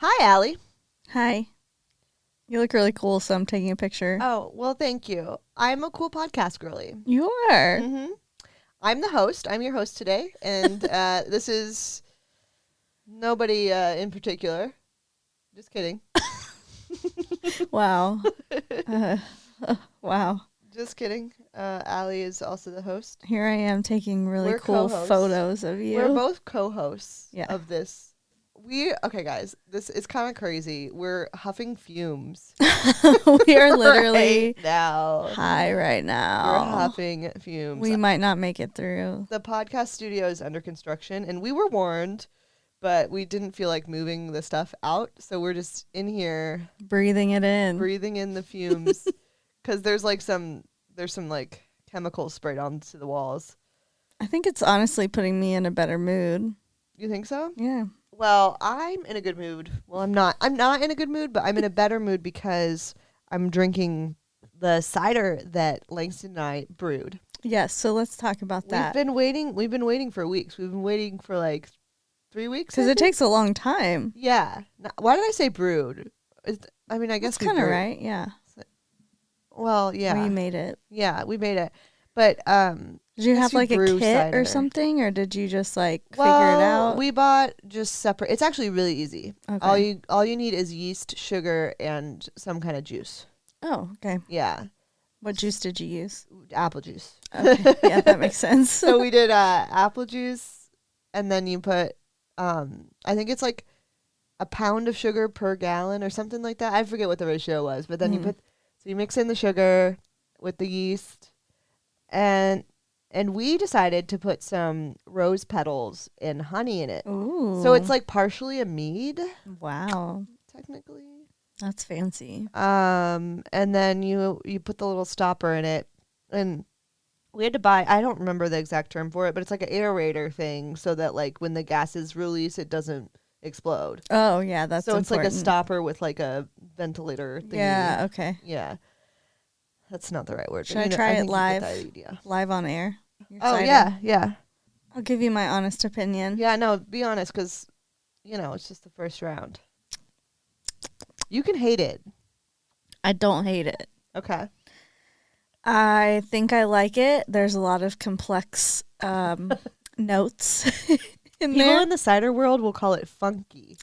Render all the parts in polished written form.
Hi, Allie. Hi. You look really cool, so I'm taking a picture. Oh, well, thank you. I'm a cool podcast girly. You are. Mm-hmm. I'm the host. I'm your host today, and this is nobody in particular. Just kidding. Wow. Uh, wow. Just kidding. Allie is also the host. Here I am taking really We're cool co-hosts. photos of you. We're both co-hosts Yeah. of this. Okay, guys. This is kind of crazy. We're huffing fumes We are literally right now. high right now. We're huffing fumes. We might not make it through. The podcast studio is under construction, and we were warned, but we didn't feel like moving the stuff out, so we're just in here Breathing it in. breathing in the fumes because there's some like chemicals sprayed onto the walls. I think it's honestly putting me in a better mood. You think so? Yeah. Well, I'm in a good mood. Well, I'm not in a good mood, but I'm in a better mood because I'm drinking the cider that Langston and I brewed. Yes, so let's talk about that. We've been waiting for weeks. We've been waiting for like 3 weeks. Because it takes a long time. Yeah. Why did I say brewed? I guess That's kind of right, yeah. Well, yeah. We made it. Yeah, we made it. But Did you have like a brew kit cider or something, or did you just like figure well, it out? we bought just separate. It's actually really easy. Okay. All you need is yeast, sugar, and some kind of juice. Oh, okay. Yeah. What juice did you use? Apple juice. Okay. Yeah, that makes sense. So we did apple juice, and then you put I think it's like a pound of sugar per gallon or something like that. I forget what the ratio was, but then you mix in the sugar with the yeast, and we decided to put some rose petals and honey in it. Ooh. So it's like partially a mead, Wow. technically. That's fancy. And then you put the little stopper in it, and we had to buy, I don't remember the exact term for it, but it's like an aerator thing so that like when the gases release, it doesn't explode. Oh, yeah, that's so it's important. like a stopper with like a ventilator thing. Yeah, okay. Yeah. That's not the right word. Should I try it live? Live on air? Your Oh, cider? yeah. I'll give you my honest opinion. Yeah, no, be honest, because, it's just the first round. You can hate it. I don't hate it. Okay. I think I like it. There's a lot of complex notes in People there. in the cider world will call it funky.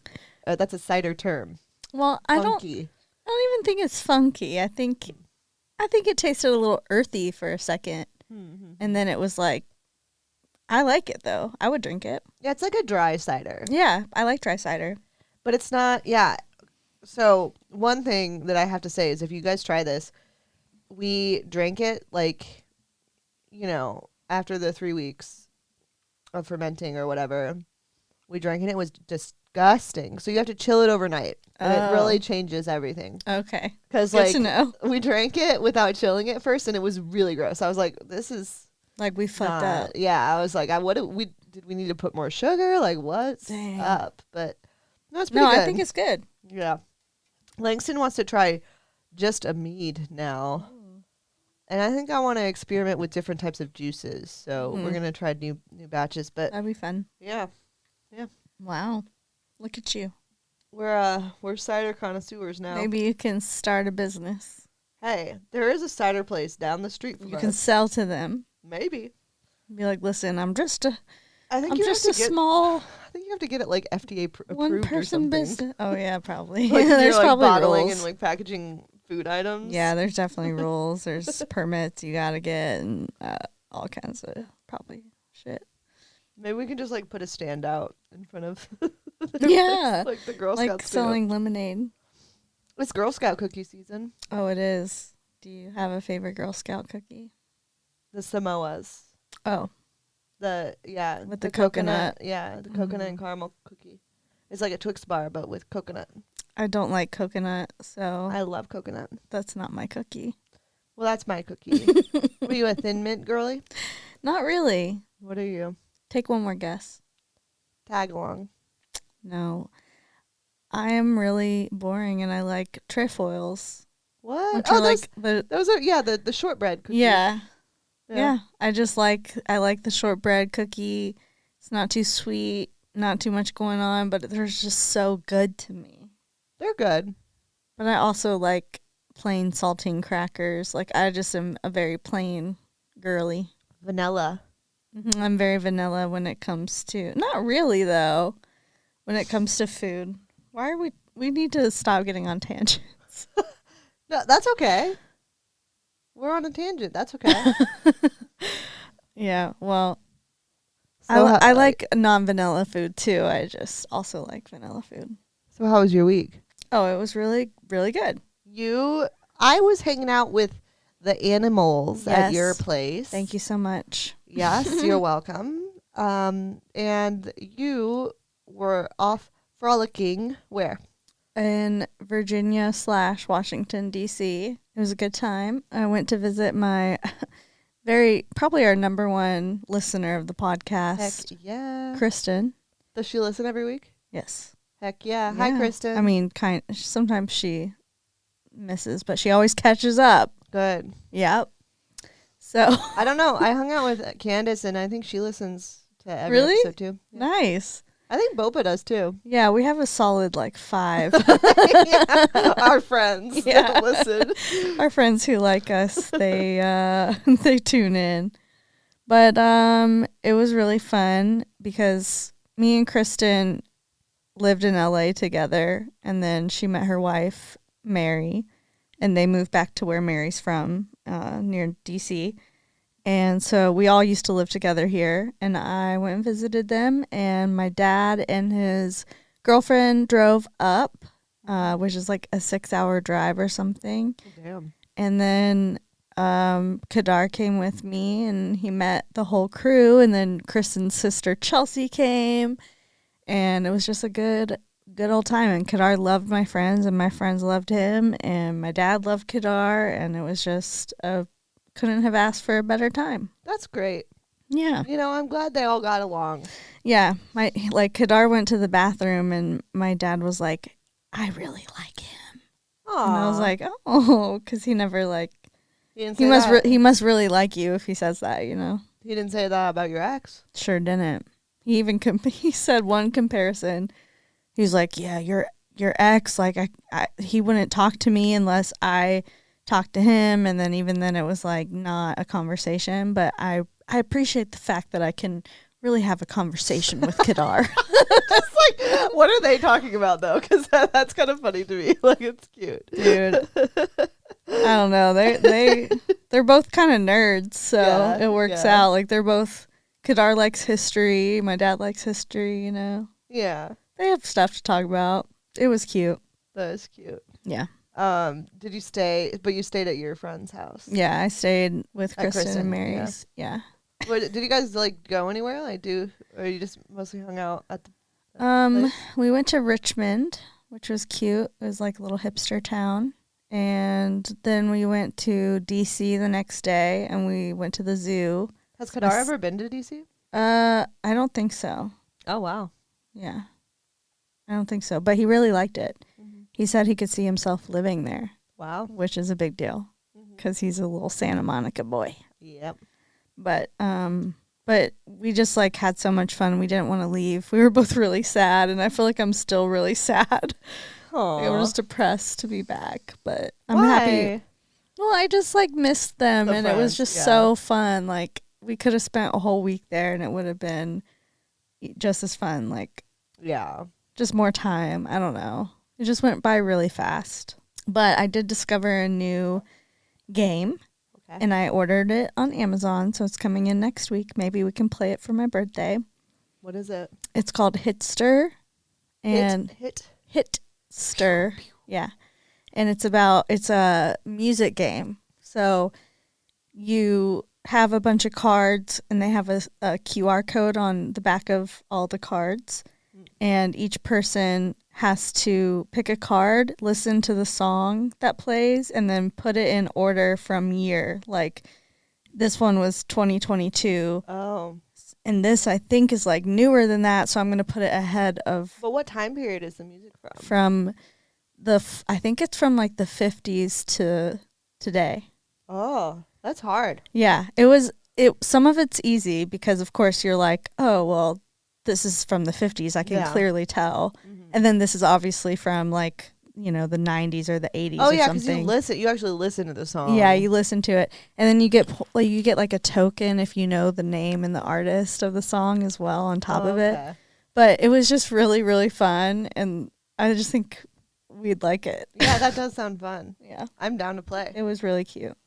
That's a cider term. Well, Funky. I don't even think it's funky. I think it tasted a little earthy for a second. Mm-hmm. And then it was like, I like it though. I would drink it. Yeah, it's like a dry cider. Yeah, I like dry cider. But it's not, yeah. So one thing that I have to say is if you guys try this, we drank it like, after the 3 weeks of fermenting or whatever, we drank it and it was disgusting. So you have to chill it overnight. And it really changes everything. Okay. Because Good to know. we drank it without chilling it first and it was really gross. I was like, this is Like we fucked up. Yeah, I was like, did we need to put more sugar? Like what's up? But no, it's pretty good. I think it's good. Yeah. Langston wants to try just a mead now. And I think I want to experiment with different types of juices. So we're going to try new batches. But That'd be fun. yeah. Wow. Look at you. We're cider connoisseurs now. Maybe you can start a business. Hey, there is a cider place down the street from You us. can sell to them. Maybe. Be like, listen, I'm just a small. I think you have to get it like FDA approved one or person something. business. Oh yeah, probably. Like, There's like probably bottling rules. and like packaging food items. Yeah, there's definitely rules. There's permits you gotta get and all kinds of probably shit. Maybe we can just like put a stand out in front of. Yeah, like the Girl like Scouts selling lemonade. It's Girl Scout cookie season. Oh, it is. Do you have a favorite Girl Scout cookie? The Samoas. Oh, With the coconut. Yeah, the coconut and caramel cookie. It's like a Twix bar, but with coconut. I don't like coconut, so I love coconut. that's not my cookie. Well, that's my cookie. Were you a Thin Mint girly? Not really. What are you? Take one more guess. Tag along. No. I am really boring and I like trefoils. What? Which Oh, are like those are the shortbread cookies. Yeah. I like the shortbread cookie. It's not too sweet, not too much going on, but they're just so good to me. They're good. But I also like plain saltine crackers. Like, I just am a very plain girly. Vanilla. I'm very vanilla when it comes to, not really though, when it comes to food. Why are we need to stop getting on tangents. No, that's okay. We're on a tangent. That's okay. Yeah, well, So I like non-vanilla food too. I just also like vanilla food. So how was your week? Oh, it was really, really good. I was hanging out with the animals at your place. Thank you so much. Yes, you're welcome. And you were off frolicking where? In Virginia / Washington, D.C. It was a good time. I went to visit my probably our number one listener of the podcast. Heck yeah. Kristen. Does she listen every week? Yes. Heck yeah. Hi, Kristen. I mean, sometimes she misses, but she always catches up. Good. Yep. So I don't know. I hung out with Candace, and I think she listens to every episode too. Yeah. Nice. I think Bopa does too. Yeah, we have a solid 5. Yeah, our friends that listen. Our friends who like us, they tune in. But it was really fun because me and Kristen lived in LA together, and then she met her wife, Mary, and they moved back to where Mary's from, near DC. And so we all used to live together here, and I went and visited them, and my dad and his girlfriend drove up, which is like a 6-hour drive or something. Oh, damn. And then Kadar came with me, and he met the whole crew, and then Kristen's sister Chelsea came, and it was just a good old time. And Kadar loved my friends, and my friends loved him, and my dad loved Kadar, and it was just couldn't have asked for a better time. That's great. Yeah. I'm glad they all got along. Yeah. Kadar went to the bathroom, and my dad was like, I really like him. Aww. And I was like, oh, because he never he must really like you if he says that, He didn't say that about your ex? Sure didn't. He even he said one comparison. He was like, yeah, your ex, he wouldn't talk to me unless I talked to him, and then even then it was like not a conversation, but I appreciate the fact that I can really have a conversation with Kadar. Just what are they talking about though? Because that's kind of funny to me. It's cute, dude. I don't know. They're both kind of nerds, so it works out. They're both. Kadar likes history. My dad likes history. Yeah. They have stuff to talk about. It was cute. That is cute. Yeah. Did you stay? But you stayed at your friend's house. Yeah, I stayed with Kristen and Mary's. Yeah. Did you guys go anywhere? Or you just mostly hung out at the place? We went to Richmond, which was cute. It was like a little hipster town. And then we went to DC the next day, and we went to the zoo. Has Kadar ever been to DC? I don't think so. Oh, wow. Yeah. I don't think so, but he really liked it. Mm-hmm. He said he could see himself living there. Wow. Which is a big deal because he's a little Santa Monica boy. Yep. But we just had so much fun. We didn't want to leave. We were both really sad, and I feel like I'm still really sad. I was depressed to be back, but I'm happy. Well, I just missed them, and friends, it was just so fun. We could have spent a whole week there, and it would have been just as fun. Just more time. I don't know. It just went by really fast. But I did discover a new game, and I ordered it on Amazon, so it's coming in next week. Maybe we can play it for my birthday. What is it? It's called Hitster. And Hitster. Yeah. And it's a music game. So you have a bunch of cards, and they have a QR code on the back of all the cards. And each person has to pick a card, listen to the song that plays, and then put it in order from year. This one was 2022. Oh. And this, I think, is newer than that, so I'm going to put it ahead of... But what time period is the music from? From I think it's from the 50s to today. Oh, that's hard. Yeah, some of it's easy because, of course, you're oh, well, this is from the 50s. I can clearly tell. Mm-hmm. And then this is obviously from the 90s or the 80s Oh or yeah, because something. you actually listen to the song. Yeah, you listen to it, and then you get like a token if you know the name and the artist of the song as well on top of it. Okay. But it was just really, really fun, and I just think we'd like it. Yeah, that does sound fun. Yeah, I'm down to play. it was really cute.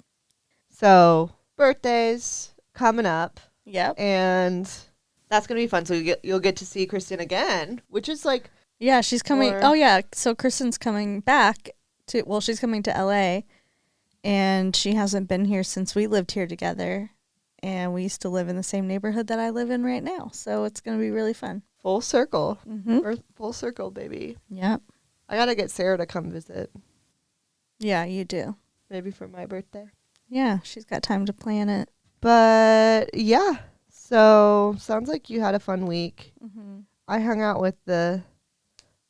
So birthdays coming up, Yep. and that's gonna be fun. So you'll get to see Kristen again, which is like Yeah, she's coming. Or- Oh yeah, so Kristen's coming back she's coming to LA, and she hasn't been here since we lived here together, and we used to live in the same neighborhood that I live in right now. So it's gonna be really fun. full circle. Mm-hmm. Full circle, baby. Yep. I gotta get Sarah to come visit, Yeah, you do. maybe for my birthday. Yeah, she's got time to plan it. But yeah, so sounds like you had a fun week. Mm-hmm. I hung out with the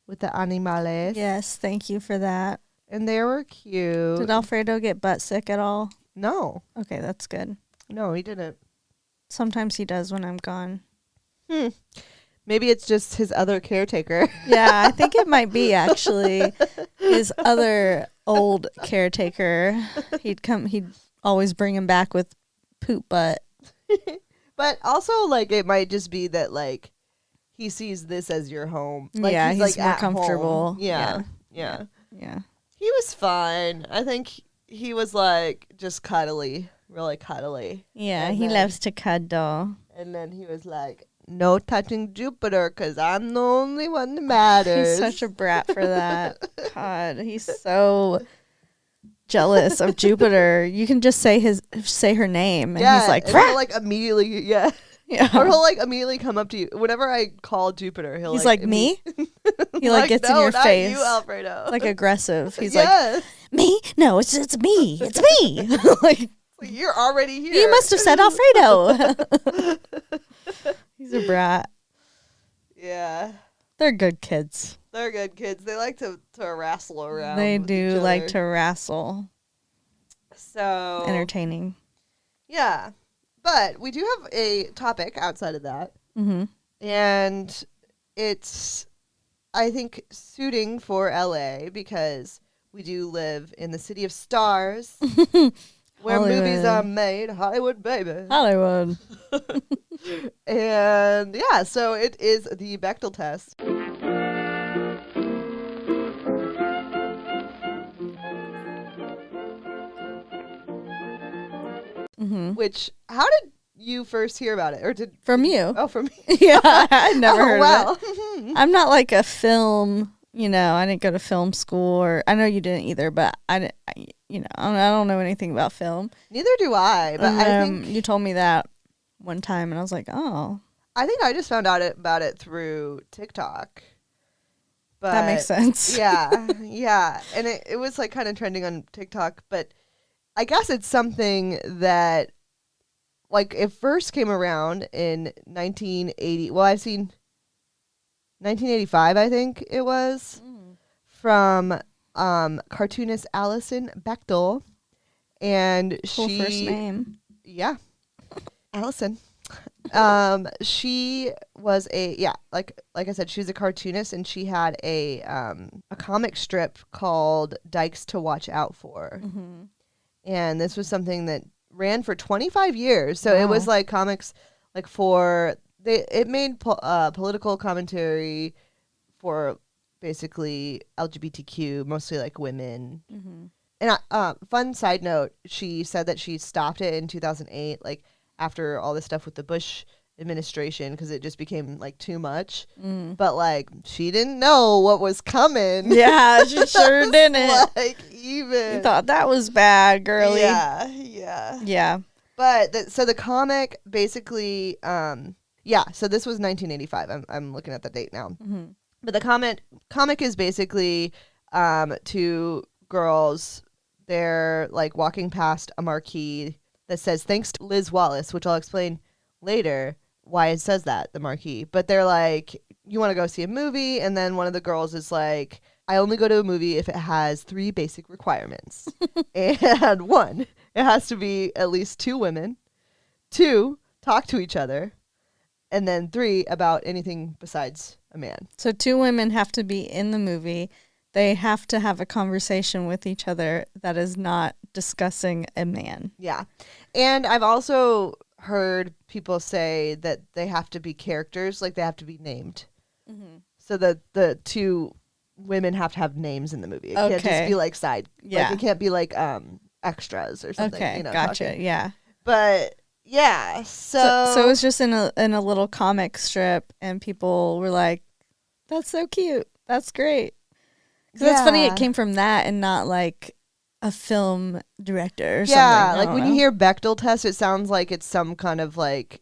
animales. Yes, thank you for that. And they were cute. Did Alfredo get butt sick at all? No, Okay, that's good. no, he didn't. Sometimes he does when I'm gone. Maybe it's just his other caretaker. Yeah, I think it might be actually his other old caretaker. He'd always bring him back with poop butt. But also, like, it might just be that, like, he sees this as your home. Like, Yeah, he's like, more at comfortable. home. Yeah. Yeah. He was fine. I think he was, like, just cuddly. Really cuddly. Yeah, And he then- loves to cuddle. And then he was like, no touching Jupiter because I'm the only one that matters. He's such a brat for that. God, he's so jealous of Jupiter. You can just say her name, and he's like, and he'll, like, immediately, yeah. yeah. Or he'll, like, immediately come up to you. Whenever I call Jupiter, He's like, me? He like gets in no, your not face. you, Alfredo. Like aggressive. He's yes. like, me? No, it's me. It's me. Like, You're already here. you must have said Alfredo. He's a brat. Yeah. They're good kids. They're good kids. They like to wrestle around. They with do each like other. to wrestle. So Entertaining. yeah. But we do have a topic outside of that. Mm-hmm. And it's, I think, suiting for LA because we do live in the city of stars where movies Hollywood. are made. Hollywood, baby. Hollywood. And yeah, so it is the Bechdel test. Mm-hmm. Which, how did you first hear about it? Or did From you. Oh, from me. Yeah, I'd never heard wow. of it. I'm not like a film, I didn't go to film school, or I know you didn't either, but I don't know anything about film. Neither do I, but I think you told me that one time, and I was like, oh, I think I just found out about it through TikTok. But that makes sense. yeah, yeah. And it was like kind of trending on TikTok, but I guess it's something that like it first came around in 1980. Well, I've seen 1985, I think it was, from cartoonist Alison Bechdel. And Cool she first name. Yeah. Allison. She was like I said, she was a cartoonist, and she had a comic strip called Dykes to Watch Out For. Mm-hmm. And this was something that ran for 25 years. So Wow. it was like comics like it made political commentary for basically LGBTQ, mostly like women. Mm-hmm. And fun side note, she said that she stopped it in 2008, like after all this stuff with the Bush administration, because it just became like too much. But like she didn't know what was coming. Yeah, she sure didn't. Like even You thought that was bad, girly. Yeah, yeah. Yeah. But so the comic basically, so this was 1985. I'm looking at the date now. Mm-hmm. But the comic is basically two girls. They're like walking past a marquee that says "Thanks to Liz Wallace," which I'll explain later why it says that, the marquee. But they're like, you want to go see a movie, and then one of the girls is like, I only go to a movie if it has 3 basic requirements. And 1, it has to be at least 2 women. 2, talk to each other. And then 3, about anything besides a man. So 2 women have to be in the movie. they have to have a conversation with each other that is not discussing a man. Yeah. And I've also heard people say that they have to be characters, like they have to be named. Mm-hmm. So that the two women have to have names in the movie. It can't just be like like it can't be like extras or something. Okay, gotcha. Talking. Yeah. But yeah, so it was just in a little comic strip, and people were like, "That's so cute. That's great." Because it's funny it came from that and not like a film director or something. Yeah, like when you hear Bechdel test, it sounds like it's some kind of like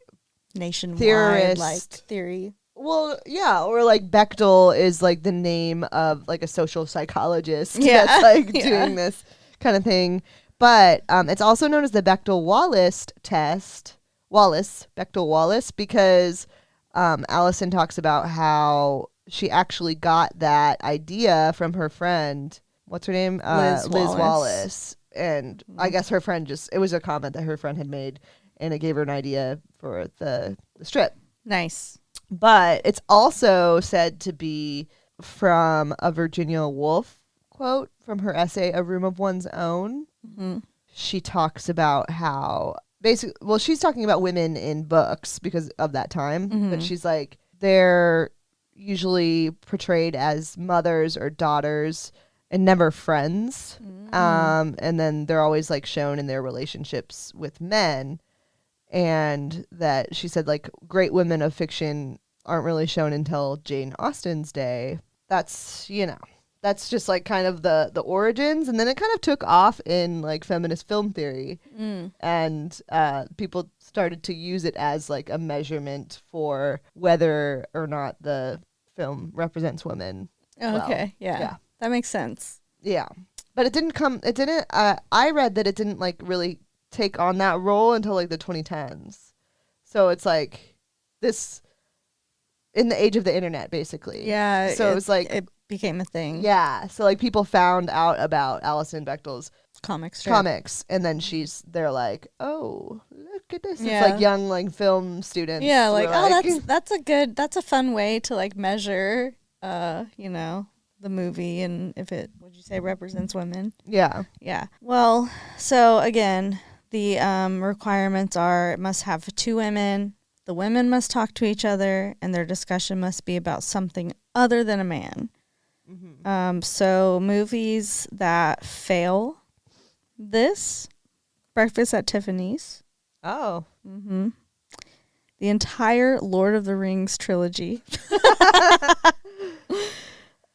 nationwide like theory. Well, yeah, or like Bechdel is like the name of like a social psychologist that's like doing this kind of thing. But it's also known as the Bechdel-Wallace test. Bechdel-Wallace, because Allison talks about how she actually got that idea from her friend. What's her name? Liz Wallace. And I guess her friend it was a comment that her friend had made, and it gave her an idea for the strip. Nice. But it's also said to be from a Virginia Woolf quote from her essay, A Room of One's Own. Mm-hmm. She talks about how she's talking about women in books because of that time, but she's like, they're usually portrayed as mothers or daughters and never friends. And then they're always like shown in their relationships with men. And that she said like great women of fiction aren't really shown until Jane Austen's day. That's, that's just like kind of the origins. And then it kind of took off in like feminist film theory. And people started to use it as like a measurement for whether or not the film represents women. Okay. Yeah. That makes sense. Yeah. But I read that it didn't like really take on that role until like the 2010s. So it's like this in the age of the internet, basically. Yeah. So it was like it became a thing. Yeah. So like people found out about Alison Bechdel's comics, and then they're like, oh, look at this. Yeah. It's like young like film students. Yeah, like, that's a fun way to like measure the movie, and if it, would you say, represents women? Yeah. Yeah. Well, so again, the requirements are it must have two women, the women must talk to each other, and their discussion must be about something other than a man. Mm-hmm. So movies that fail this, Breakfast at Tiffany's. Oh. Mm-hmm. The entire Lord of the Rings trilogy.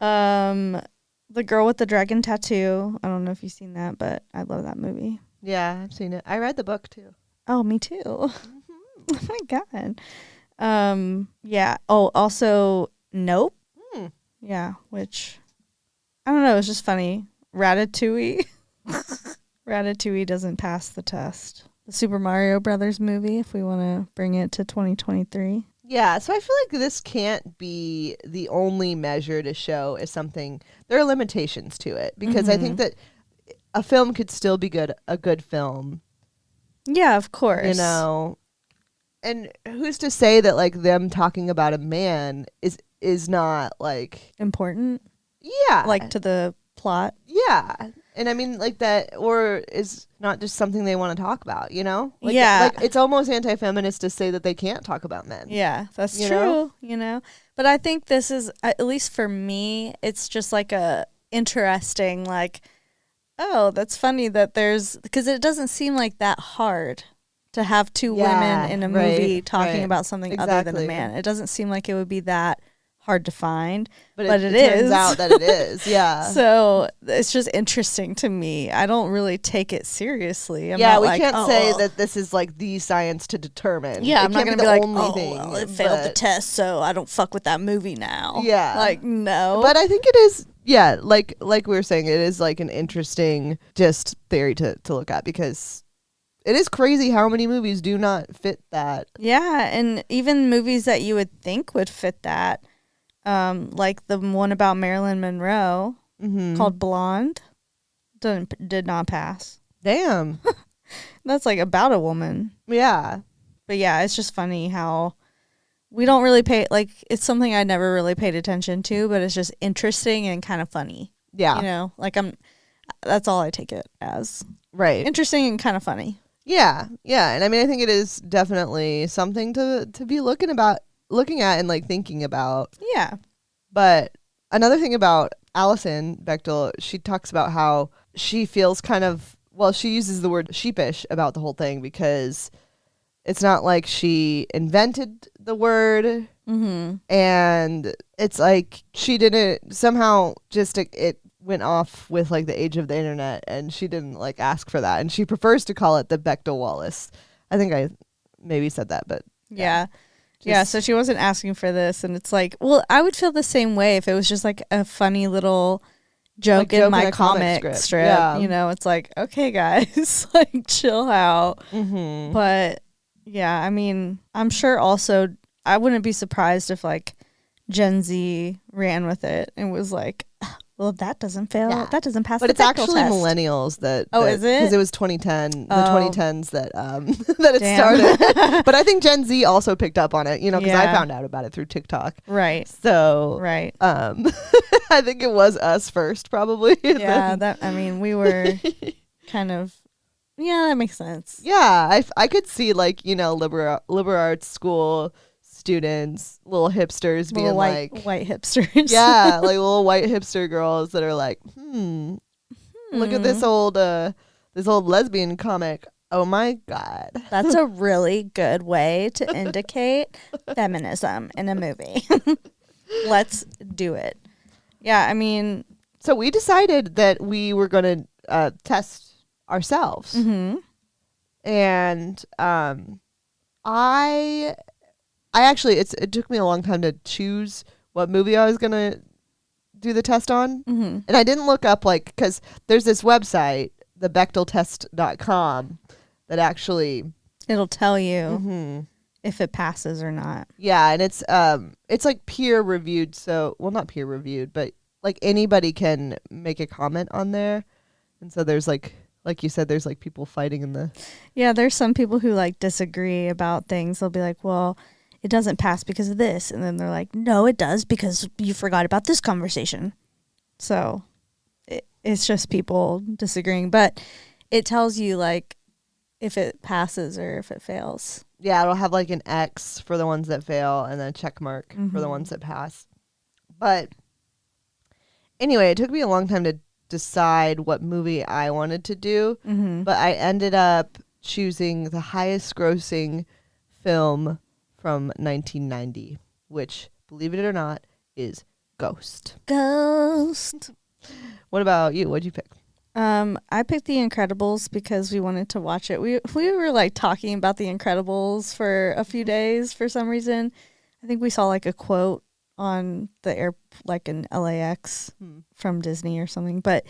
The Girl with the Dragon Tattoo. I don't know if you've seen that, but I love that movie. Yeah, I've seen it. I read the book too. Oh, me too. Mm-hmm. Oh my God. Yeah. Oh, also Nope. Yeah, which I don't know. It's just funny. Ratatouille. Ratatouille doesn't pass the test. The Super Mario Brothers movie, if we want to bring it to 2023. Yeah, so I feel like this can't be the only measure to show is something. There are limitations to it because I think that a film could still be a good film. Yeah, of course. And who's to say that like them talking about a man is not like important? Yeah, like to the plot. Yeah. And I mean, like that, or is not just something they want to talk about, Like, yeah. Like, it's almost anti-feminist to say that they can't talk about men. Yeah, that's true, But I think this is, at least for me, it's just like a interesting, like, oh, that's funny that because it doesn't seem like that hard to have two women in a movie talking about something other than a man. It doesn't seem like it would be that hard to find, but it is. Turns out that it is, yeah. So it's just interesting to me. I don't really take it seriously. We can't say that this is like the science to determine. Yeah, I'm not going to be like, thing, it failed the test, so I don't fuck with that movie now. Yeah. Like, no. But I think it is, like we were saying, it is like an interesting just theory to look at because it is crazy how many movies do not fit that. Yeah, and even movies that you would think would fit that. Like the one about Marilyn Monroe called Blonde did not pass. Damn. That's like about a woman. Yeah. But yeah, it's just funny how we don't really it's something I never really paid attention to, but it's just interesting and kind of funny. Yeah. You know, like that's all I take it as. Right. Interesting and kind of funny. Yeah. Yeah. And I mean, I think it is definitely something to be looking at and like thinking about. Yeah. But another thing about Alison Bechdel, she talks about how she feels kind of, well, she uses the word sheepish about the whole thing because it's not like she invented the word. Mm-hmm. And it's like she didn't somehow just it went off with like the age of the internet, and she didn't like ask for that, and she prefers to call it the Bechdel Wallace. I think I maybe said that, but yeah. So she wasn't asking for this, and it's like, well, I would feel the same way if it was just like a funny little joke in my comic strip. Yeah. You know, it's like, okay, guys, like chill out. Mm-hmm. But yeah, I mean, I'm sure also I wouldn't be surprised if like Gen Z ran with it and was like, well, that doesn't fail. Yeah. That doesn't pass. But it's actually test. Millennials that. Oh, is it? Because it was 2010, the 2010s that that it started. But I think Gen Z also picked up on it, you know, because I found out about it through TikTok. Right. So. Right. I think it was us first, probably. Yeah. We were kind of. Yeah, that makes sense. Yeah, I could see like, you know, liberal arts school students, little hipsters being white hipsters. Yeah, like little white hipster girls that are like, look at this old lesbian comic. Oh my God. That's a really good way to indicate feminism in a movie. Let's do it. Yeah, I mean, so we decided that we were going to test ourselves. Mm-hmm. And I actually, it took me a long time to choose what movie I was going to do the test on. Mm-hmm. And I didn't look up, like, because there's this website, the bechdeltest.com, that actually... It'll tell you if it passes or not. Yeah, and it's like peer-reviewed, so... Well, not peer-reviewed, but, like, anybody can make a comment on there. And so there's, like you said, there's, like, people fighting in the... Yeah, there's some people who, like, disagree about things. They'll be like, well... it doesn't pass because of this. And then they're like, no, it does because you forgot about this conversation. So it's just people disagreeing. But it tells you, like, if it passes or if it fails. Yeah, it'll have, like, an X for the ones that fail and then a check mark for the ones that pass. But anyway, it took me a long time to decide what movie I wanted to do. Mm-hmm. But I ended up choosing the highest grossing film from 1990, which, believe it or not, is Ghost. Ghost. What about you? What'd you pick? I picked The Incredibles because we wanted to watch it. We were like talking about The Incredibles for a few days for some reason. I think we saw like a quote on the air, like in LAX from Disney or something. But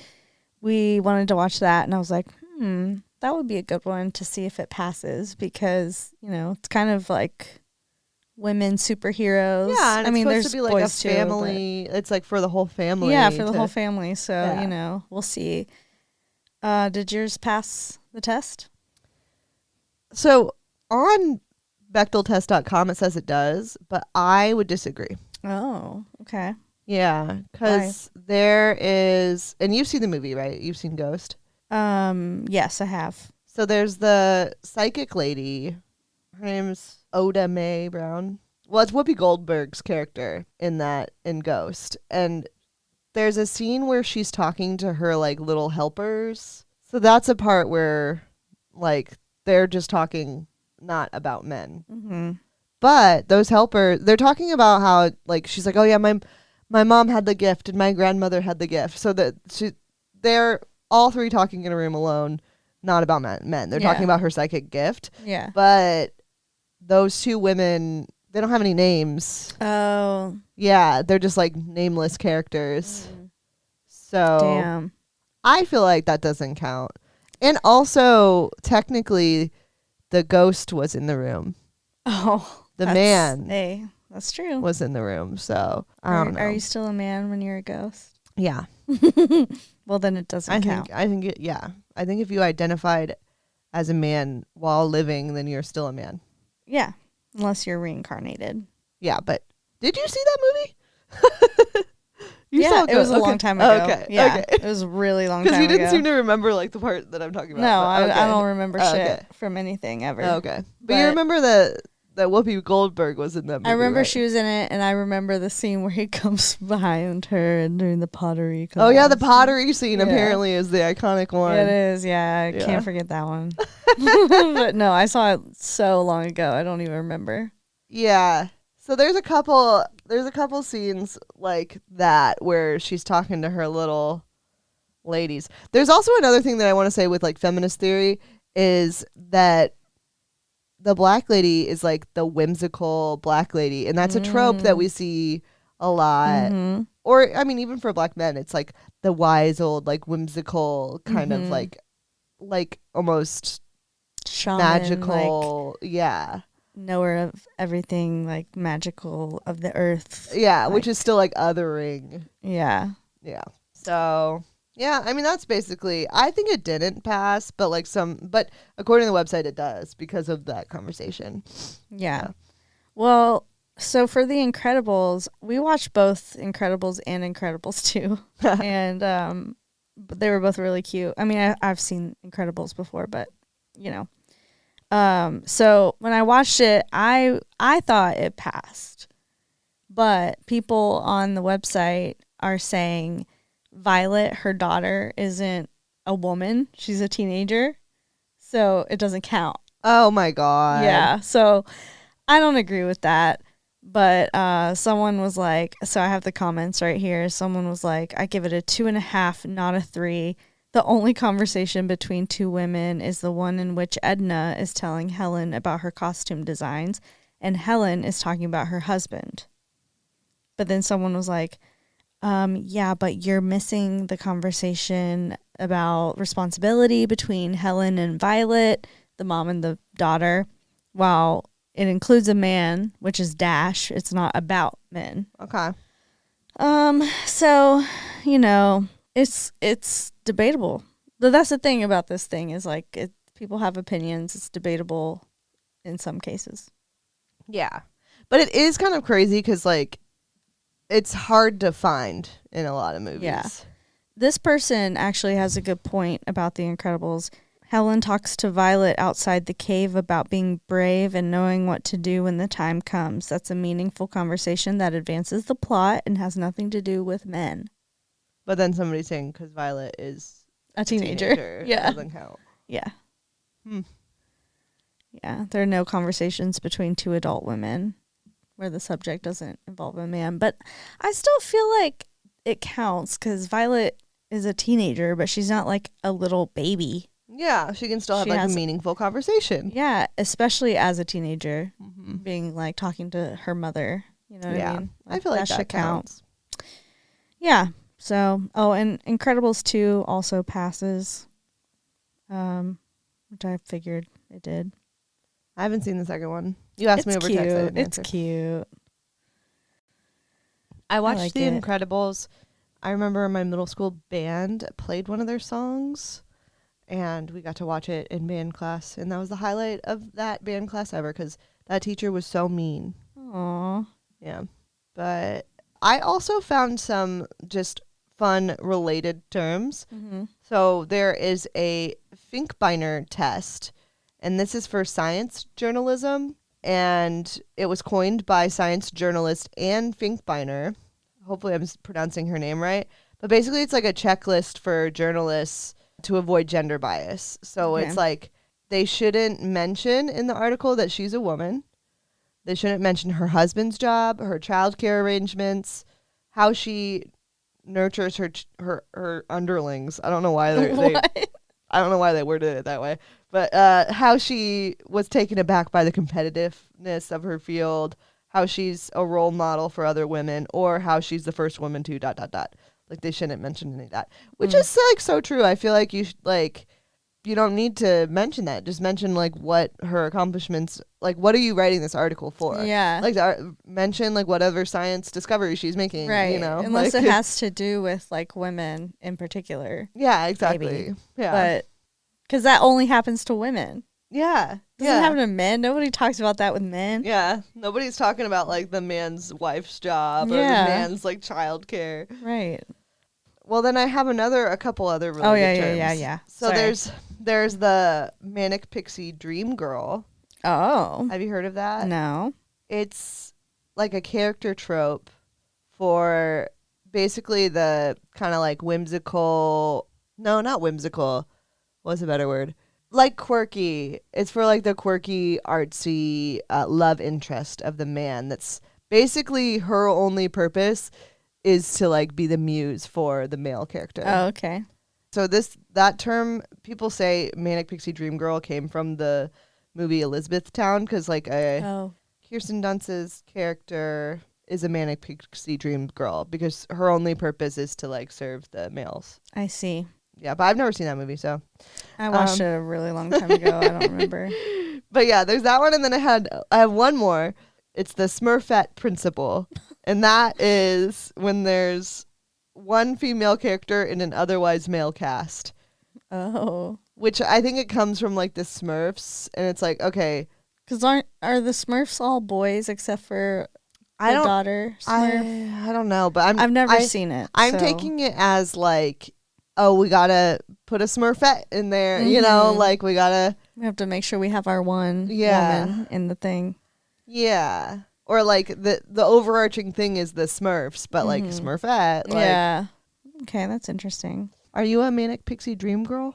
we wanted to watch that, and I was like, that would be a good one to see if it passes because, you know, it's kind of like women superheroes. Yeah, and I mean, there's there's supposed to be like a family. It's like for the whole family. Yeah, for the whole family. So, you know, we'll see. Did yours pass the test? So on BechdelTest.com, it says it does, but I would disagree. Oh, okay. Yeah, because there is, and you've seen the movie, right? You've seen Ghost? Yes, I have. So there's the psychic lady. Her name's Oda Mae Brown. Well, it's Whoopi Goldberg's character in Ghost. And there's a scene where she's talking to her, like, little helpers. So that's a part where, like, they're just talking not about men. Mm-hmm. But those helpers, they're talking about how, like, she's like, oh, yeah, my mom had the gift and my grandmother had the gift. So that they're all three talking in a room alone, not about men. They're talking about her psychic gift. Yeah. But those two women, they don't have any names. Oh. Yeah, they're just like nameless characters. So damn. I feel like that doesn't count. And also, technically, the ghost was in the room. Oh. The man. Hey, that's true. Was in the room. So I don't know. Are you still a man when you're a ghost? Yeah. Well, then it doesn't count. I think if you identified as a man while living, then you're still a man. Yeah, unless you're reincarnated. Yeah, but did you see that movie? Yeah, it was a long time ago. Okay. Yeah, Okay. it was a really long time ago. Because you didn't seem to remember like the part that I'm talking about. No, but, okay. I don't remember shit Okay. from anything ever. Okay. But you remember that Whoopi Goldberg was in that movie, I remember right? she was in it, and I remember the scene where he comes behind her and doing the pottery class. Oh, yeah, the pottery scene apparently is the iconic one. It is, yeah. I can't forget that one. But no, I saw it so long ago. I don't even remember. Yeah. So there's a couple scenes like that where she's talking to her little ladies. There's also another thing that I want to say with like feminist theory is that the black lady is like the whimsical black lady, and that's a trope that we see a lot. Mm-hmm. Or I mean, even for black men, it's like the wise old like whimsical kind of like almost shaman, magical, yeah. Knower of everything, like magical of the earth. Yeah, like, which is still like othering. Yeah. Yeah. So, yeah, I mean, that's basically, I think it didn't pass, but but according to the website, it does because of that conversation. Yeah. Well, so for The Incredibles, we watched both Incredibles and Incredibles 2. And but they were both really cute. I mean, I've seen Incredibles before, but, you know. So when I watched it, I thought it passed, but people on the website are saying Violet, her daughter, isn't a woman. She's a teenager. So it doesn't count. Oh my God. Yeah. So I don't agree with that. But someone was like, so I have the comments right here. Someone was like, I give it a 2.5, not a 3. The only conversation between two women is the one in which Edna is telling Helen about her costume designs, and Helen is talking about her husband. But then someone was like, yeah, but you're missing the conversation about responsibility between Helen and Violet, the mom and the daughter, while it includes a man, which is Dash. It's not about men. Okay. So, you know, it's debatable. But that's the thing about this thing is like people have opinions. It's debatable in some cases. Yeah. But it is kind of crazy because like it's hard to find in a lot of movies. Yeah. This person actually has a good point about The Incredibles. Helen talks to Violet outside the cave about being brave and knowing what to do when the time comes. That's a meaningful conversation that advances the plot and has nothing to do with men. But then somebody's saying because Violet is a teenager. Yeah. It doesn't count. Yeah. Yeah. There are no conversations between two adult women where the subject doesn't involve a man. But I still feel like it counts because Violet is a teenager, but she's not like a little baby. Yeah, she can still have like a meaningful conversation. Yeah, especially as a teenager, being like talking to her mother. You know what I mean? Like, I feel like that counts. Yeah. So, and Incredibles 2 also passes, which I figured it did. I haven't seen the second one. You asked me over text. I didn't answer. It's cute. I watched The Incredibles. I remember my middle school band played one of their songs. And we got to watch it in band class. And that was the highlight of that band class ever because that teacher was so mean. Aww. Yeah. But I also found some just fun related terms. Mm-hmm. So there is a Finkbeiner test. And this is for science journalism. And it was coined by science journalist Anne Finkbeiner. Hopefully I'm pronouncing her name right. But basically it's like a checklist for journalists to avoid gender bias. So it's like they shouldn't mention in the article that she's a woman. They shouldn't mention her husband's job, her childcare arrangements, how she nurtures her underlings. I don't know why I don't know why they worded it that way. But how she was taken aback by the competitiveness of her field, how she's a role model for other women, or how she's the first woman to ... Like they shouldn't mention any of that, which is like so true. I feel like you don't need to mention that. Just mention like what her accomplishments. Like what are you writing this article for? Yeah. Like mention like whatever science discovery she's making. Right. You know, unless like, it has to do with like women in particular. Yeah. Exactly. Maybe. Yeah. But because that only happens to women. Yeah. Doesn't happen to men. Nobody talks about that with men. Yeah. Nobody's talking about like the man's wife's job or the man's like childcare. Right. Well, then I have a couple other really good terms. Yeah. So there's the manic pixie dream girl. Oh. Have you heard of that? No. It's like a character trope for basically the kind of like whimsical. No, not whimsical. What's a better word? Like quirky. It's for like the quirky, artsy love interest of the man. That's basically her only purpose is to like be the muse for the male character. Oh, okay. So that term, people say manic pixie dream girl came from the movie Elizabethtown because like Kirsten Dunst's character is a manic pixie dream girl because her only purpose is to like serve the males. I see. Yeah, but I've never seen that movie, so I watched it a really long time ago. I don't remember. But yeah, there's that one, and then I have one more. It's the Smurfette principle, and that is when there's one female character in an otherwise male cast. Oh, which I think it comes from like the Smurfs, and it's like okay, because are the Smurfs all boys except for the daughter Smurf? I don't know, but I've never seen it. I'm taking it as like, oh, we gotta put a Smurfette in there, you know, like we have to make sure we have our one woman in the thing. Yeah. Or like the overarching thing is the Smurfs, but like Smurfette. Like, yeah. Okay, that's interesting. Are you a manic pixie dream girl?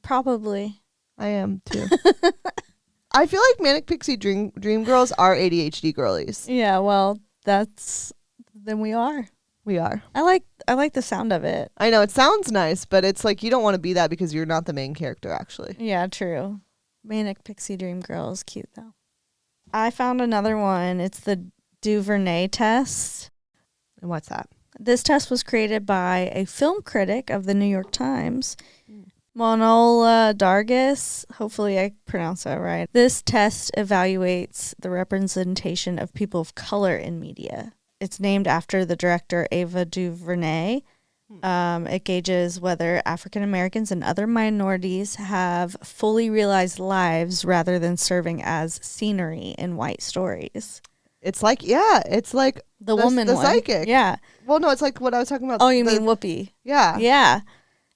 Probably. I am too. I feel like manic pixie dream girls are ADHD girlies. Yeah, well, then we are. We are. I like the sound of it. I know it sounds nice, but it's like you don't want to be that because you're not the main character actually. Yeah, true. Manic pixie dream girl is cute though. I found another one. It's the Duvernay test. And what's that? This test was created by a film critic of the New York Times, Manola Dargis. Hopefully I pronounced that right. This test evaluates the representation of people of color in media. It's named after the director Ava DuVernay. It gauges whether African Americans and other minorities have fully realized lives rather than serving as scenery in white stories. It's like, it's like the woman the one. Psychic. Yeah. Well, no, it's like what I was talking about. Oh, you mean Whoopi? Yeah. Yeah,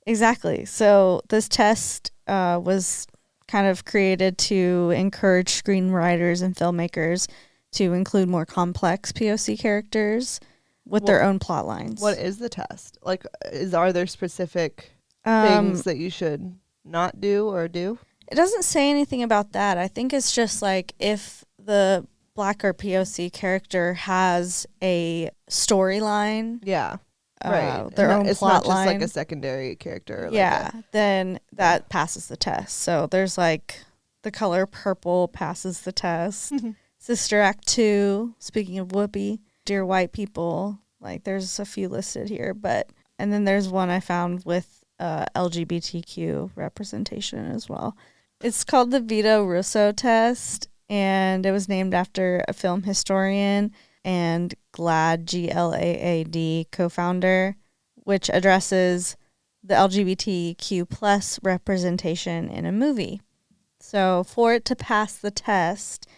exactly. So this test was kind of created to encourage screenwriters and filmmakers to include more complex POC characters with their own plot lines. What is the test? Like, are there specific things that you should not do or do? It doesn't say anything about that. I think it's just like if the Black or POC character has a storyline. Yeah. Right. Their own it's plot not line. Just like a secondary character. Yeah. Then that passes the test. So there's like the color purple passes the test. Sister Act 2, speaking of Whoopi, Dear White People, like there's a few listed here, and then there's one I found with LGBTQ representation as well. It's called the Vito Russo test, and it was named after a film historian and GLAAD, GLAAD co-founder, which addresses the LGBTQ plus representation in a movie. So for it to pass the test,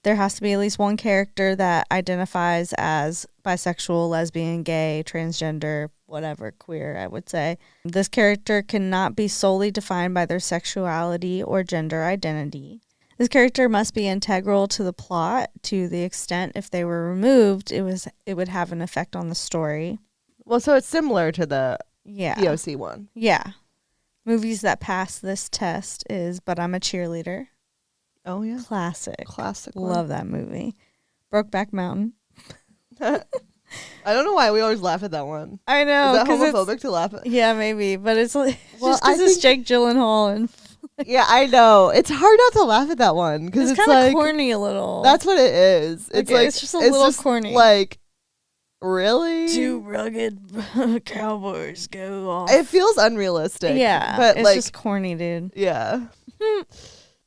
there has to be at least one character that identifies as bisexual, lesbian, gay, transgender, whatever, queer, I would say. This character cannot be solely defined by their sexuality or gender identity. This character must be integral to the plot to the extent if they were removed, it would have an effect on the story. Well, so it's similar to the POC one. Yeah. Movies that pass this test is But I'm a Cheerleader. Oh, yeah. Classic one. Love that movie. Brokeback Mountain. I don't know why we always laugh at that one. I know. Is that homophobic to laugh at? Yeah, maybe. But it's like, just because it's Jake Gyllenhaal. And yeah, I know. It's hard not to laugh at that one. Because it's kind of like, corny a little. That's what it is. It's like it's just a little corny. Like, really? 2 rugged cowboys go off. It feels unrealistic. Yeah. But it's like, just corny, dude. Yeah.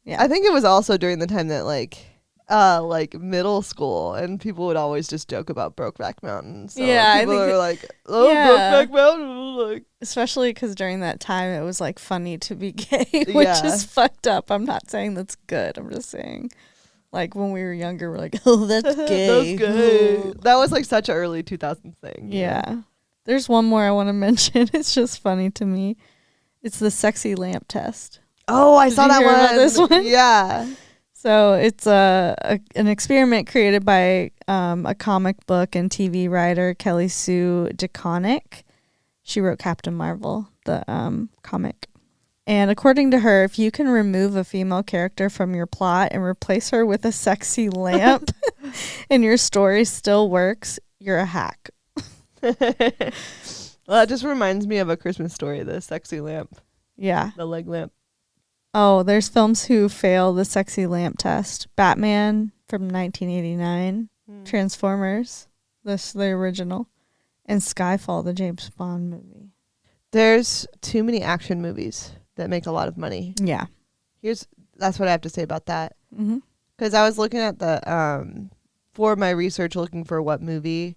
Yeah. I think it was also during the time that like like middle school, and people would always just joke about Brokeback Mountain. So Yeah, I people think are like, "Oh, yeah. Brokeback Mountain!" Like, especially because during that time it was like funny to be gay, which Yeah. is fucked up. I'm not saying that's good. I'm just saying, like when we were younger, we're like, oh, that's gay. That's gay. That was like such an early 2000s thing. Yeah. You know? There's one more I want to mention. It's just funny to me. It's the sexy lamp test. Oh, I saw you that hear one. about this one? Yeah. So it's an experiment created by a comic book and TV writer, Kelly Sue DeConnick. She wrote Captain Marvel, the comic. And according to her, if you can remove a female character from your plot and replace her with a sexy lamp and your story still works, you're a hack. Well, it just reminds me of A Christmas Story, the sexy lamp. Yeah. The leg lamp. Oh, there's films who fail the sexy lamp test. Batman from 1989, Transformers, the original, and Skyfall, the James Bond movie. There's too many action movies that make a lot of money. Yeah. That's what I have to say about that. Mm-hmm. Because I was looking at for my research, looking for what movie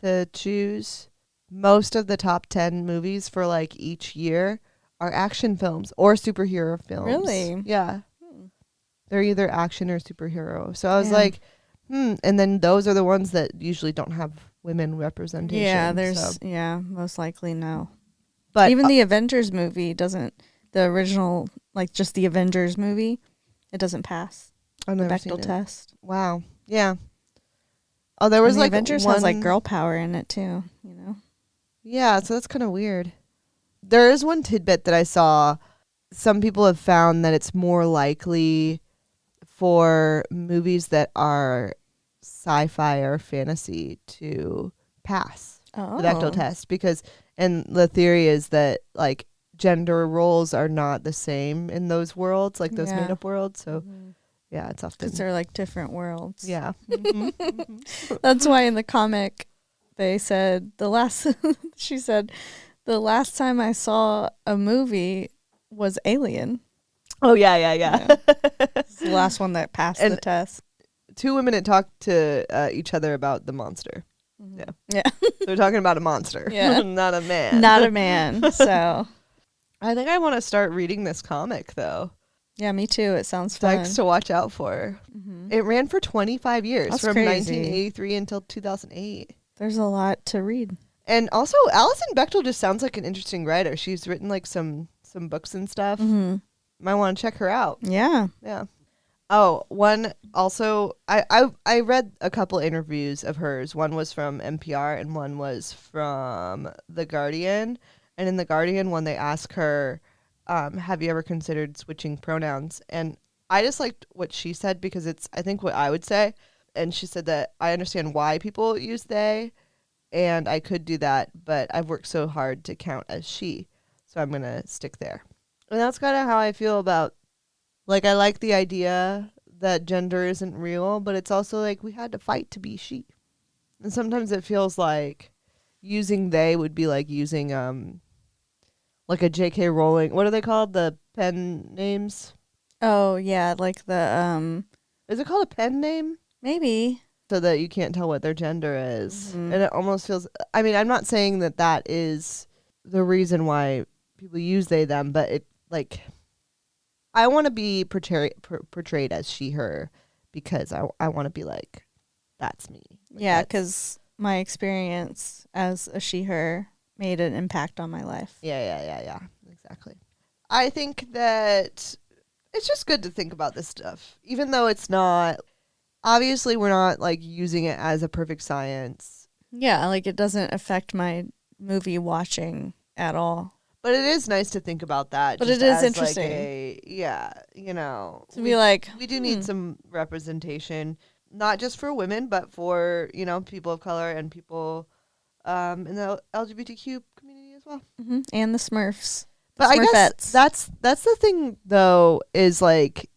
to choose. Most of the top 10 movies for like each year are action films or superhero films. Really? Yeah. They're either action or superhero. So I was like, and then those are the ones that usually don't have women representation. Yeah, most likely no. But even the Avengers movie doesn't, the original, like just the Avengers movie, it doesn't pass the Bechdel test. Wow. Yeah. Oh, there was and the like Avengers has like girl power in it too, you know? Yeah, so that's kind of weird. There is one tidbit that I saw. Some people have found that it's more likely for movies that are sci-fi or fantasy to pass the Bechdel test and the theory is that like gender roles are not the same in those worlds, like those made up worlds. So yeah, it's often because they're like different worlds. Yeah. That's why in the comic they said she said the last time I saw a movie was Alien. Oh yeah. It's the last one that passed the test. Two women had talked to each other about the monster. Mm-hmm. Yeah. They're talking about a monster. Yeah. Not a man. Not a man. So I think I want to start reading this comic though. Yeah, me too. It sounds fun. Text to watch out for. Mm-hmm. It ran for 25 years. That's from crazy. 1983 until 2008. There's a lot to read. And also, Alison Bechdel just sounds like an interesting writer. She's written like some books and stuff. Mm-hmm. Might want to check her out. Yeah. Yeah. Oh, one also, I read a couple interviews of hers. One was from NPR and one was from The Guardian. And in The Guardian one, they ask her, have you ever considered switching pronouns? And I just liked what she said because it's, I think, what I would say. And she said that I understand why people use they, and I could do that, but I've worked so hard to count as she, so I'm going to stick there. And that's kind of how I feel about, like, I like the idea that gender isn't real, but it's also like we had to fight to be she. And sometimes it feels like using they would be like using like a J.K. Rowling. What are they called? The pen names? Oh, yeah, like the Is it called a pen name? maybe. So that you can't tell what their gender is. Mm-hmm. And it almost feels, I mean, I'm not saying that that is the reason why people use they, them, but it, like, I want to be portrayed as she, her, because I want to be like, that's me. Like, Yeah, because my experience as a she, her made an impact on my life. Yeah. Exactly. I think that it's just good to think about this stuff, even though it's not, obviously we're not like using it as a perfect science. Yeah, like it doesn't affect my movie watching at all. But it is nice to think about that. But it is interesting. Like you know. To be like, we do need some representation, not just for women, but for, you know, people of color and people in the LGBTQ community as well. Mm-hmm. And the Smurfs. But I guess that's the thing, though, is like,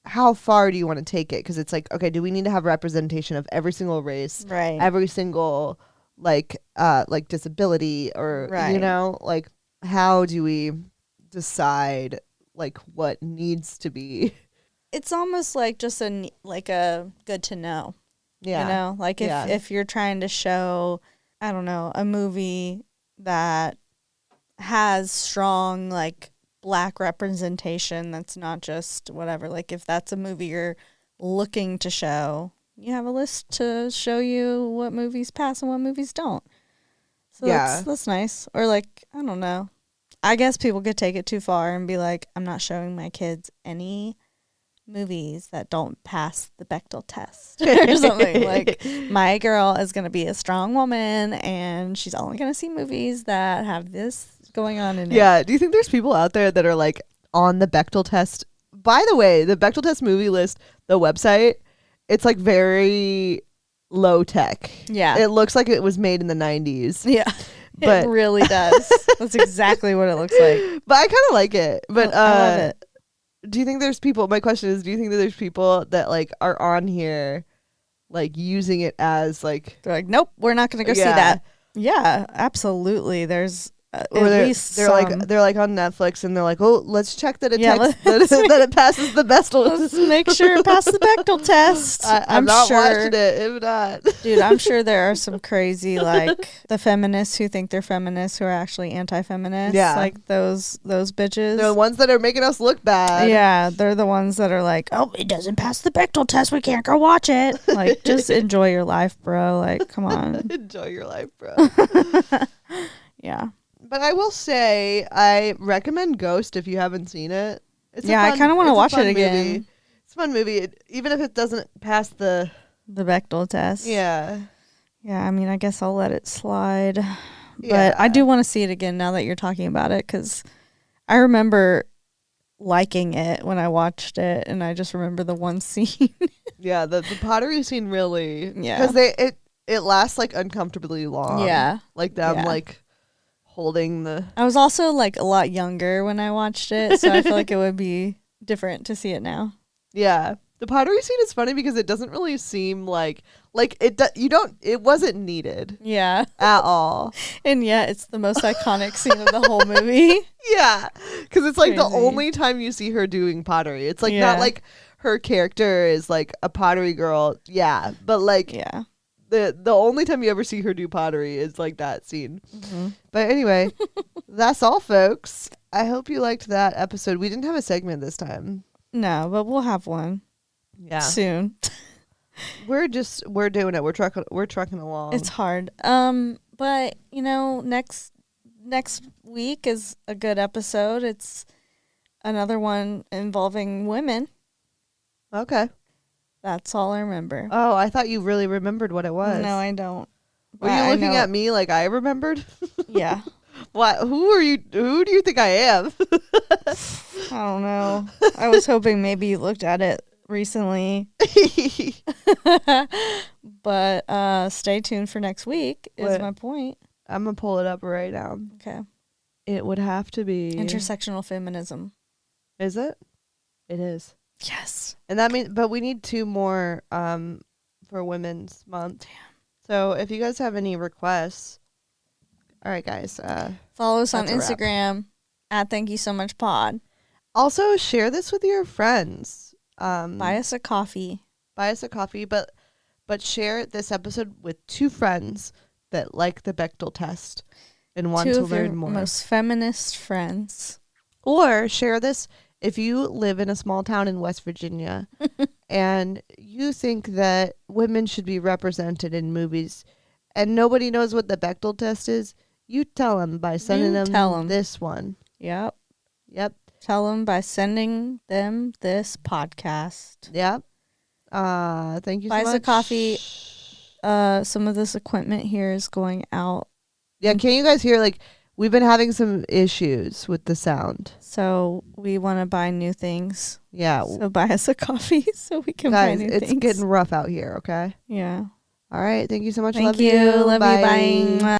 how far do you want to take it? Because it's like, okay, do we need to have representation of every single race, right? Every single like disability, or you know, like, how do we decide like what needs to be it's almost like just a good to know. Yeah. You know, like if you're trying to show, I don't know, a movie that has strong like Black representation, that's not just whatever. Like if that's a movie you're looking to show, you have a list to show you what movies pass and what movies don't. So that's nice. Or like, I don't know. I guess people could take it too far and be like, I'm not showing my kids any movies that don't pass the Bechdel test or something. Like, my girl is going to be a strong woman and she's only going to see movies that have this going on in it. Yeah. Do you think there's people out there that are like on the Bechdel test? By the way, the Bechdel test movie list, the website, it's like very low tech. Yeah. It looks like it was made in the 90s. Yeah. But it really does. That's exactly what it looks like. But I kind of like it. But I love it. Do you think there's people, my question is, do you think that there's people that like are on here like using it as like, they're like, nope, we're not going to go see that. Yeah, absolutely. There's or at least they're like on Netflix and they're like, oh, let's check that that it passes the Bechdel. Let's make sure it passes the Bechdel test. I'm not watching it. If not, dude, I'm sure there are some crazy like the feminists who think they're feminists who are actually anti-feminists. Yeah, like those bitches. They're the ones that are making us look bad. Yeah, they're the ones that are like, oh, it doesn't pass the Bechdel test, we can't go watch it. Like, just enjoy your life, bro. Like, come on. Enjoy your life, bro. Yeah. But I will say, I recommend Ghost if you haven't seen it. I kind of want to watch it again. Movie. It's a fun movie, even if it doesn't pass the Bechdel test. Yeah. Yeah, I mean, I guess I'll let it slide. Yeah. But I do want to see it again now that you're talking about it, because I remember liking it when I watched it, and I just remember the one scene. Yeah, the pottery scene really. Yeah. Because it lasts like uncomfortably long. Yeah. Like them like holding the... I was also like a lot younger when I watched it, so I feel like it would be different to see it now. Yeah. The pottery scene is funny because it doesn't really seem like it wasn't needed. Yeah. At all. And yet it's the most iconic scene of the whole movie. Yeah. Because it's like Crazy. the only time you see her doing pottery. It's like not like her character is like a pottery girl. Yeah. But like the only time you ever see her do pottery is like that scene. Mm-hmm. But anyway, that's all, folks. I hope you liked that episode. We didn't have a segment this time. No, but we'll have one. Yeah. Soon. We're doing it. We're trucking along. It's hard. But you know, next week is a good episode. It's another one involving women. Okay. That's all I remember. Oh, I thought you really remembered what it was. No, I don't. Were you looking at me like I remembered? Yeah. What? Who are you? Who do you think I am? I don't know. I was hoping maybe you looked at it recently. But stay tuned for next week is my point. I'm going to pull it up right now. Okay. It would have to be... intersectional feminism. Is it? It is. Yes. And that means... But we need 2 more for Women's Month. Damn. So if you guys have any requests... All right, guys. Follow us on Instagram at Thank You So Much Pod. Also, share this with your friends. Buy us a coffee. But share this episode with 2 friends that like the Bechdel test and want to learn more. Most feminist friends. Or share this if you live in a small town in West Virginia and you think that women should be represented in movies and nobody knows what the Bechdel test is. You tell them by sending them this one. Yep. Tell them by sending them this podcast. Yep. Thank you so much. Buy us a coffee. Some of this equipment here is going out. Yeah, can you guys hear? Like, we've been having some issues with the sound. So we want to buy new things. Yeah. So buy us a coffee so we can buy new things. It's getting rough out here, okay? Yeah. All right. Thank you so much. Thank you. Love you. Bye.